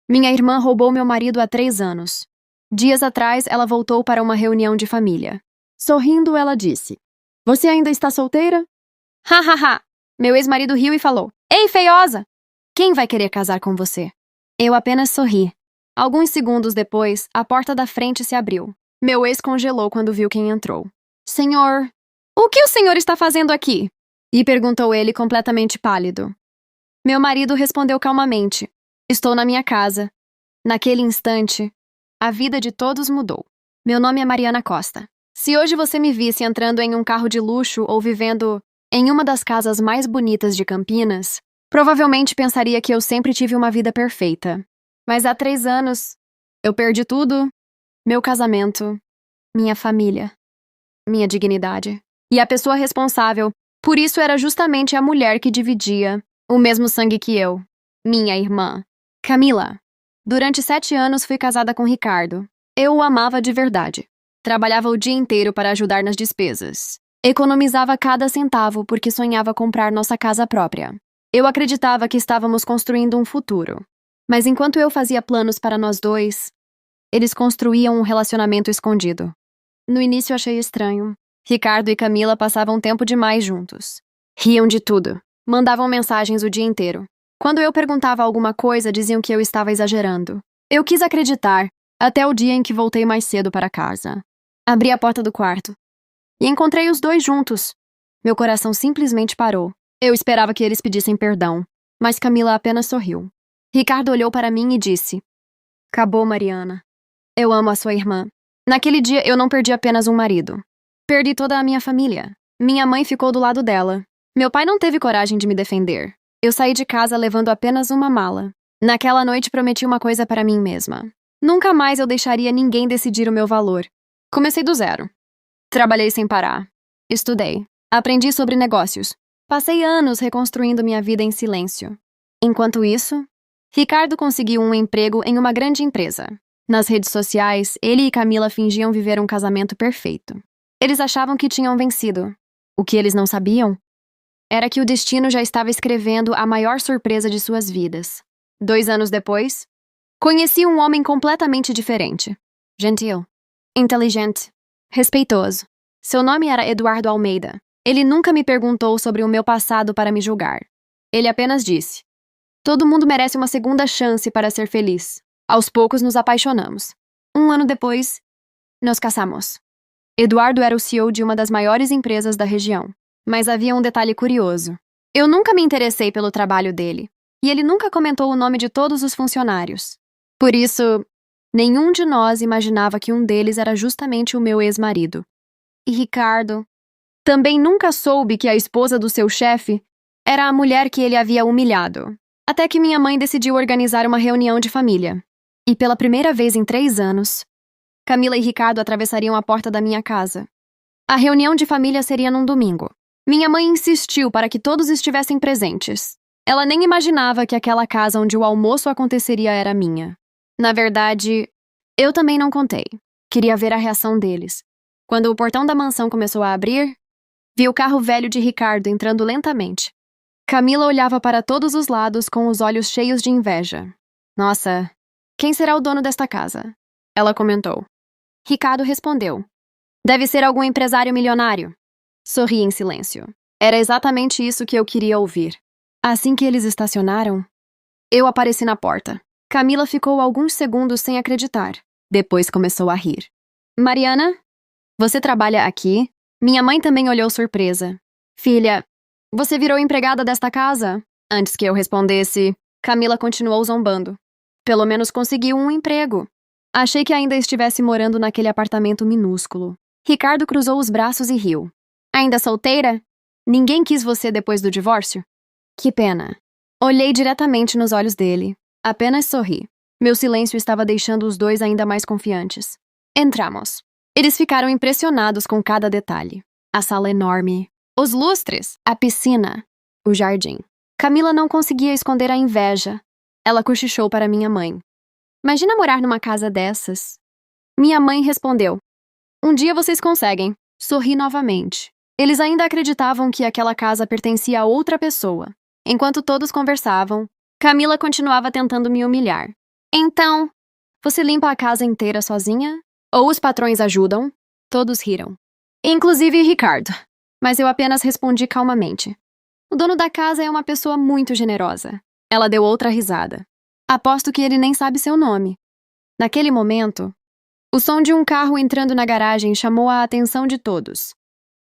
Minha irmã roubou meu marido há 3 anos. Dias atrás, ela voltou para uma reunião de família. Sorrindo, ela disse: Você ainda está solteira? Ha ha ha! Meu ex-marido riu e falou: Ei, feiosa! Quem vai querer casar com você? Eu apenas sorri. Alguns segundos depois, a porta da frente se abriu. Meu ex congelou quando viu quem entrou. Senhor, o que o senhor está fazendo aqui? E perguntou ele completamente pálido. Meu marido respondeu calmamente: Estou na minha casa. Naquele instante, a vida de todos mudou. Meu nome é Mariana Costa. Se hoje você me visse entrando em um carro de luxo ou vivendo em uma das casas mais bonitas de Campinas, provavelmente pensaria que eu sempre tive uma vida perfeita. Mas há 3 anos, eu perdi tudo: meu casamento, minha família, minha dignidade. E a pessoa responsável por isso era justamente a mulher que dividia o mesmo sangue que eu, minha irmã, Camila. Durante 7 anos fui casada com Ricardo. Eu o amava de verdade. Trabalhava o dia inteiro para ajudar nas despesas. Economizava cada centavo porque sonhava comprar nossa casa própria. Eu acreditava que estávamos construindo um futuro. Mas enquanto eu fazia planos para nós dois, eles construíam um relacionamento escondido. No início achei estranho. Ricardo e Camila passavam tempo demais juntos. Riam de tudo. Mandavam mensagens o dia inteiro. Quando eu perguntava alguma coisa, diziam que eu estava exagerando. Eu quis acreditar, até o dia em que voltei mais cedo para casa. Abri a porta do quarto e encontrei os dois juntos. Meu coração simplesmente parou. Eu esperava que eles pedissem perdão, mas Camila apenas sorriu. Ricardo olhou para mim e disse: Acabou, Mariana. Eu amo a sua irmã. Naquele dia eu não perdi apenas um marido. Perdi toda a minha família. Minha mãe ficou do lado dela. Meu pai não teve coragem de me defender. Eu saí de casa levando apenas uma mala. Naquela noite prometi uma coisa para mim mesma. Nunca mais eu deixaria ninguém decidir o meu valor. Comecei do zero. Trabalhei sem parar. Estudei. Aprendi sobre negócios. Passei anos reconstruindo minha vida em silêncio. Enquanto isso, Ricardo conseguiu um emprego em uma grande empresa. Nas redes sociais, ele e Camila fingiam viver um casamento perfeito. Eles achavam que tinham vencido. O que eles não sabiam era que o destino já estava escrevendo a maior surpresa de suas vidas. 2 anos depois, conheci um homem completamente diferente. Gentil, inteligente, respeitoso. Seu nome era Eduardo Almeida. Ele nunca me perguntou sobre o meu passado para me julgar. Ele apenas disse: Todo mundo merece uma segunda chance para ser feliz. Aos poucos nos apaixonamos. 1 ano depois, nos casamos. Eduardo era o CEO de uma das maiores empresas da região. Mas havia um detalhe curioso. Eu nunca me interessei pelo trabalho dele, e ele nunca comentou o nome de todos os funcionários. Por isso, nenhum de nós imaginava que um deles era justamente o meu ex-marido. E Ricardo também nunca soube que a esposa do seu chefe era a mulher que ele havia humilhado. Até que minha mãe decidiu organizar uma reunião de família. E pela primeira vez em 3 anos, Camila e Ricardo atravessariam a porta da minha casa. A reunião de família seria num domingo. Minha mãe insistiu para que todos estivessem presentes. Ela nem imaginava que aquela casa onde o almoço aconteceria era minha. Na verdade, eu também não contei. Queria ver a reação deles. Quando o portão da mansão começou a abrir, vi o carro velho de Ricardo entrando lentamente. Camila olhava para todos os lados com os olhos cheios de inveja. Nossa, quem será o dono desta casa? Ela comentou. Ricardo respondeu: Deve ser algum empresário milionário. Sorri em silêncio. Era exatamente isso que eu queria ouvir. Assim que eles estacionaram, eu apareci na porta. Camila ficou alguns segundos sem acreditar. Depois começou a rir. Mariana, você trabalha aqui? Minha mãe também olhou surpresa. Filha, você virou empregada desta casa? Antes que eu respondesse, Camila continuou zombando. Pelo menos conseguiu um emprego. Achei que ainda estivesse morando naquele apartamento minúsculo. Ricardo cruzou os braços e riu. Ainda solteira? Ninguém quis você depois do divórcio? Que pena. Olhei diretamente nos olhos dele. Apenas sorri. Meu silêncio estava deixando os dois ainda mais confiantes. Entramos. Eles ficaram impressionados com cada detalhe. A sala enorme, os lustres, a piscina, o jardim. Camila não conseguia esconder a inveja. Ela cochichou para minha mãe. Imagina morar numa casa dessas. Minha mãe respondeu: Um dia vocês conseguem. Sorri novamente. Eles ainda acreditavam que aquela casa pertencia a outra pessoa. Enquanto todos conversavam, Camila continuava tentando me humilhar. Então, você limpa a casa inteira sozinha? Ou os patrões ajudam? Todos riram. Inclusive Ricardo. Mas eu apenas respondi calmamente. O dono da casa é uma pessoa muito generosa. Ela deu outra risada. Aposto que ele nem sabe seu nome. Naquele momento, o som de um carro entrando na garagem chamou a atenção de todos.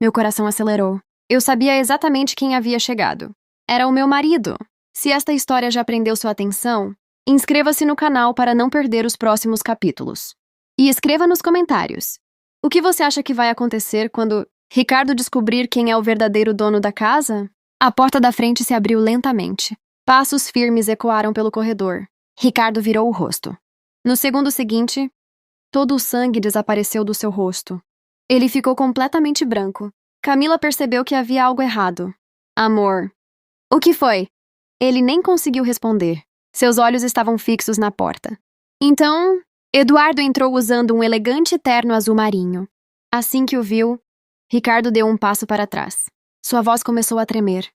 Meu coração acelerou. Eu sabia exatamente quem havia chegado. Era o meu marido. Se esta história já prendeu sua atenção, inscreva-se no canal para não perder os próximos capítulos. E escreva nos comentários. O que você acha que vai acontecer quando Ricardo descobrir quem é o verdadeiro dono da casa? A porta da frente se abriu lentamente. Passos firmes ecoaram pelo corredor. Ricardo virou o rosto. No segundo seguinte, todo o sangue desapareceu do seu rosto. Ele ficou completamente branco. Camila percebeu que havia algo errado. Amor. O que foi? Ele nem conseguiu responder. Seus olhos estavam fixos na porta. Então, Eduardo entrou usando um elegante terno azul marinho. Assim que o viu, Ricardo deu um passo para trás. Sua voz começou a tremer.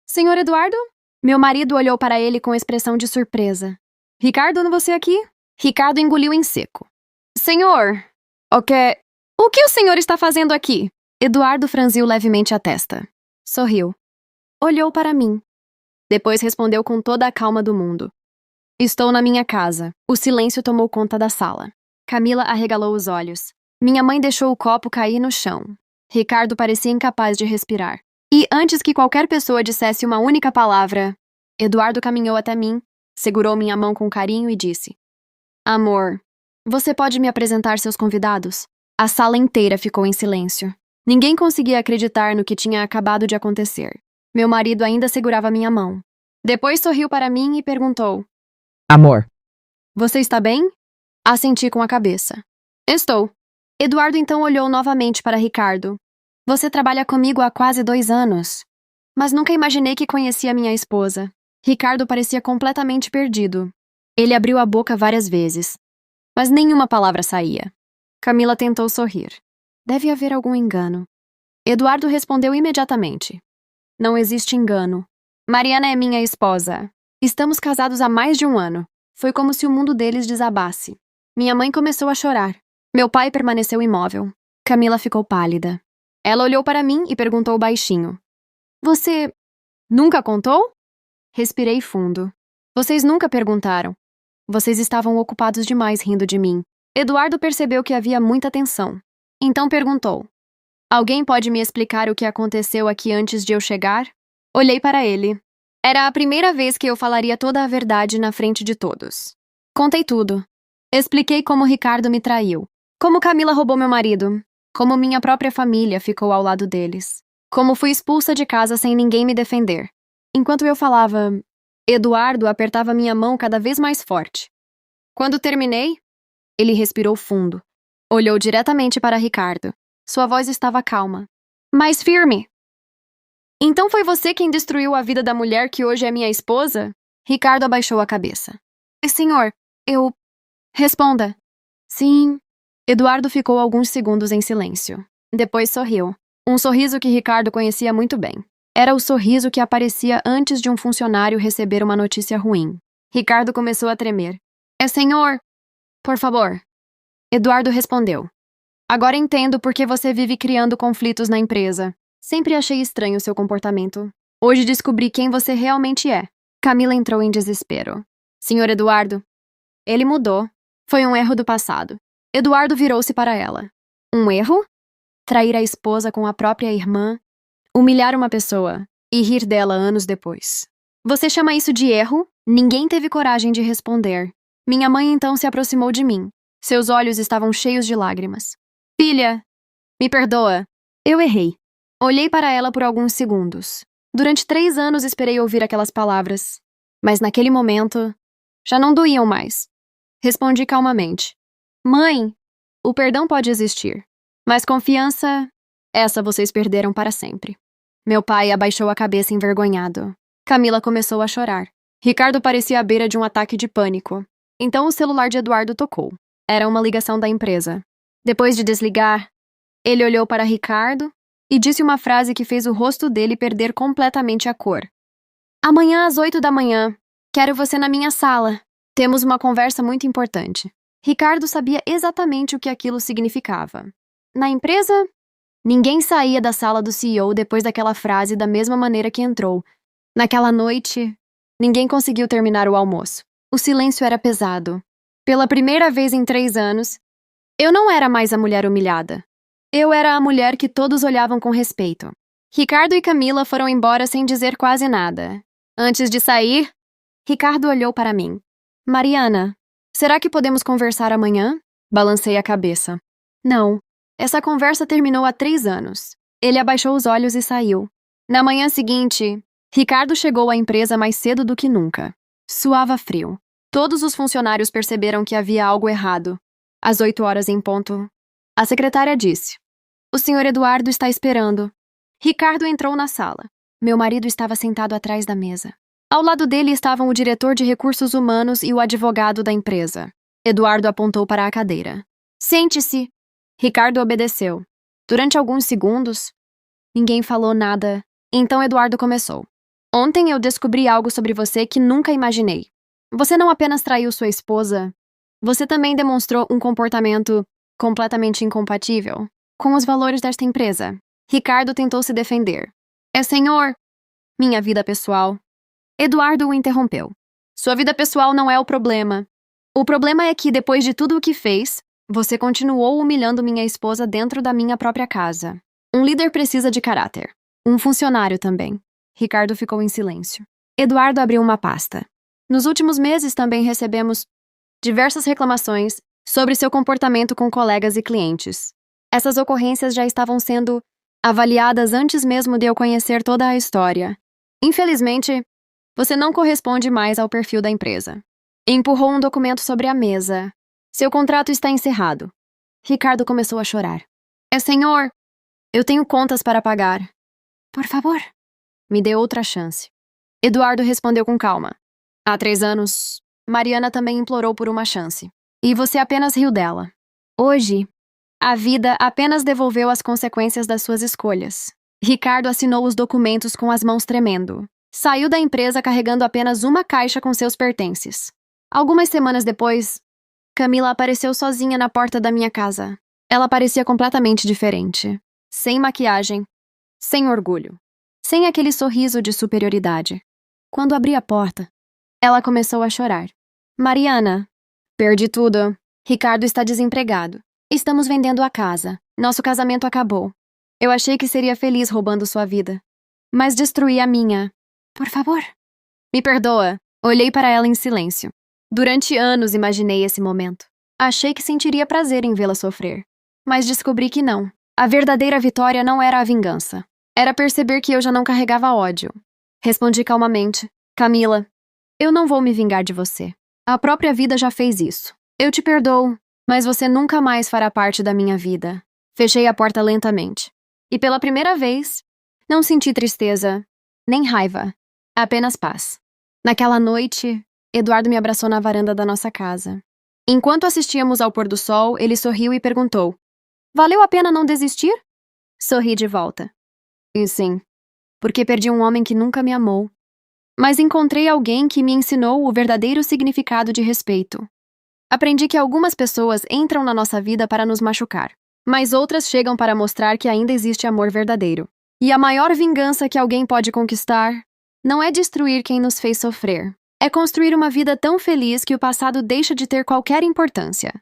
Senhor Eduardo? Meu marido olhou para ele com expressão de surpresa. Ricardo, você aqui? Ricardo engoliu em seco. Senhor, o que o senhor está fazendo aqui? Eduardo franziu levemente a testa. Sorriu. Olhou para mim. Depois respondeu com toda a calma do mundo. Estou na minha casa. O silêncio tomou conta da sala. Camila arregalou os olhos. Minha mãe deixou o copo cair no chão. Ricardo parecia incapaz de respirar. E antes que qualquer pessoa dissesse uma única palavra, Eduardo caminhou até mim, segurou minha mão com carinho e disse: Amor, você pode me apresentar seus convidados? A sala inteira ficou em silêncio. Ninguém conseguia acreditar no que tinha acabado de acontecer. Meu marido ainda segurava minha mão. Depois sorriu para mim e perguntou: Amor, Você está bem? Assenti com a cabeça. Estou. Eduardo então olhou novamente para Ricardo. Você trabalha comigo há quase 2 anos. Mas nunca imaginei que conhecia minha esposa. Ricardo parecia completamente perdido. Ele abriu a boca várias vezes, mas nenhuma palavra saía. Camila tentou sorrir. Deve haver algum engano. Eduardo respondeu imediatamente. Não existe engano. Mariana é minha esposa. Estamos casados há mais de 1 ano. Foi como se o mundo deles desabasse. Minha mãe começou a chorar. Meu pai permaneceu imóvel. Camila ficou pálida. Ela olhou para mim e perguntou baixinho. Você nunca contou? Respirei fundo. Vocês nunca perguntaram. Vocês estavam ocupados demais rindo de mim. Eduardo percebeu que havia muita tensão. Então perguntou. Alguém pode me explicar o que aconteceu aqui antes de eu chegar? Olhei para ele. Era a primeira vez que eu falaria toda a verdade na frente de todos. Contei tudo. Expliquei como Ricardo me traiu. Como Camila roubou meu marido. Como minha própria família ficou ao lado deles. Como fui expulsa de casa sem ninguém me defender. Enquanto eu falava, Eduardo apertava minha mão cada vez mais forte. Quando terminei, ele respirou fundo. Olhou diretamente para Ricardo. Sua voz estava calma, mais firme. Então foi você quem destruiu a vida da mulher que hoje é minha esposa? Ricardo abaixou a cabeça. Senhor, eu... Responda. Sim. Eduardo ficou alguns segundos em silêncio. Depois sorriu. Um sorriso que Ricardo conhecia muito bem. Era o sorriso que aparecia antes de um funcionário receber uma notícia ruim. Ricardo começou a tremer. Senhor, por favor. Eduardo respondeu. Agora entendo por que você vive criando conflitos na empresa. Sempre achei estranho seu comportamento. Hoje descobri quem você realmente é. Camila entrou em desespero. Senhor Eduardo. Ele mudou. Foi um erro do passado. Eduardo virou-se para ela. Um erro? Trair a esposa com a própria irmã, humilhar uma pessoa e rir dela anos depois. Você chama isso de erro? Ninguém teve coragem de responder. Minha mãe então se aproximou de mim. Seus olhos estavam cheios de lágrimas. Filha, me perdoa. Eu errei. Olhei para ela por alguns segundos. Durante 3 anos esperei ouvir aquelas palavras. Mas naquele momento, já não doíam mais. Respondi calmamente. Mãe, o perdão pode existir. Mas confiança, essa vocês perderam para sempre. Meu pai abaixou a cabeça envergonhado. Camila começou a chorar. Ricardo parecia à beira de um ataque de pânico. Então o celular de Eduardo tocou. Era uma ligação da empresa. Depois de desligar, ele olhou para Ricardo e disse uma frase que fez o rosto dele perder completamente a cor. Amanhã às 8 da manhã, quero você na minha sala. Temos uma conversa muito importante. Ricardo sabia exatamente o que aquilo significava. Na empresa, ninguém saía da sala do CEO depois daquela frase da mesma maneira que entrou. Naquela noite, ninguém conseguiu terminar o almoço. O silêncio era pesado. Pela primeira vez em 3 anos, eu não era mais a mulher humilhada. Eu era a mulher que todos olhavam com respeito. Ricardo e Camila foram embora sem dizer quase nada. Antes de sair, Ricardo olhou para mim. Mariana, será que podemos conversar amanhã? Balancei a cabeça. Não. Essa conversa terminou há 3 anos. Ele abaixou os olhos e saiu. Na manhã seguinte, Ricardo chegou à empresa mais cedo do que nunca. Suava frio. Todos os funcionários perceberam que havia algo errado. Às 8 horas em ponto, a secretária disse: "O senhor Eduardo está esperando." Ricardo entrou na sala. Meu marido estava sentado atrás da mesa. Ao lado dele estavam o diretor de recursos humanos e o advogado da empresa. Eduardo apontou para a cadeira. "Sente-se." Ricardo obedeceu. Durante alguns segundos, ninguém falou nada. Então Eduardo começou. "Ontem eu descobri algo sobre você que nunca imaginei. Você não apenas traiu sua esposa, você também demonstrou um comportamento completamente incompatível com os valores desta empresa." Ricardo tentou se defender. Senhor, minha vida pessoal." Eduardo o interrompeu. "Sua vida pessoal não é o problema. O problema é que, depois de tudo o que fez, você continuou humilhando minha esposa dentro da minha própria casa. Um líder precisa de caráter. Um funcionário também." Ricardo ficou em silêncio. Eduardo abriu uma pasta. "Nos últimos meses também recebemos diversas reclamações sobre seu comportamento com colegas e clientes. Essas ocorrências já estavam sendo avaliadas antes mesmo de eu conhecer toda a história. Infelizmente, você não corresponde mais ao perfil da empresa." Empurrou um documento sobre a mesa. "Seu contrato está encerrado." Ricardo começou a chorar. Senhor, eu tenho contas para pagar. Por favor, me dê outra chance." Eduardo respondeu com calma. "Há 3 anos, Mariana também implorou por uma chance. E você apenas riu dela. Hoje, a vida apenas devolveu as consequências das suas escolhas." Ricardo assinou os documentos com as mãos tremendo. Saiu da empresa carregando apenas uma caixa com seus pertences. Algumas semanas depois, Camila apareceu sozinha na porta da minha casa. Ela parecia completamente diferente. Sem maquiagem, sem orgulho, sem aquele sorriso de superioridade. Quando abri a porta, ela começou a chorar. "Mariana, perdi tudo. Ricardo está desempregado. Estamos vendendo a casa. Nosso casamento acabou. Eu achei que seria feliz roubando sua vida, mas destruí a minha. Por favor." "Me perdoa." Olhei para ela em silêncio. Durante anos imaginei esse momento. Achei que sentiria prazer em vê-la sofrer. Mas descobri que não. A verdadeira vitória não era a vingança. Era perceber que eu já não carregava ódio. Respondi calmamente. "Camila, eu não vou me vingar de você. A própria vida já fez isso. Eu te perdoo, mas você nunca mais fará parte da minha vida." Fechei a porta lentamente. E pela primeira vez, não senti tristeza, nem raiva. Apenas paz. Naquela noite, Eduardo me abraçou na varanda da nossa casa. Enquanto assistíamos ao pôr do sol, ele sorriu e perguntou: "Valeu a pena não desistir?" Sorri de volta. "E sim, porque perdi um homem que nunca me amou. Mas encontrei alguém que me ensinou o verdadeiro significado de respeito. Aprendi que algumas pessoas entram na nossa vida para nos machucar, mas outras chegam para mostrar que ainda existe amor verdadeiro. E a maior vingança que alguém pode conquistar não é destruir quem nos fez sofrer. É construir uma vida tão feliz que o passado deixa de ter qualquer importância."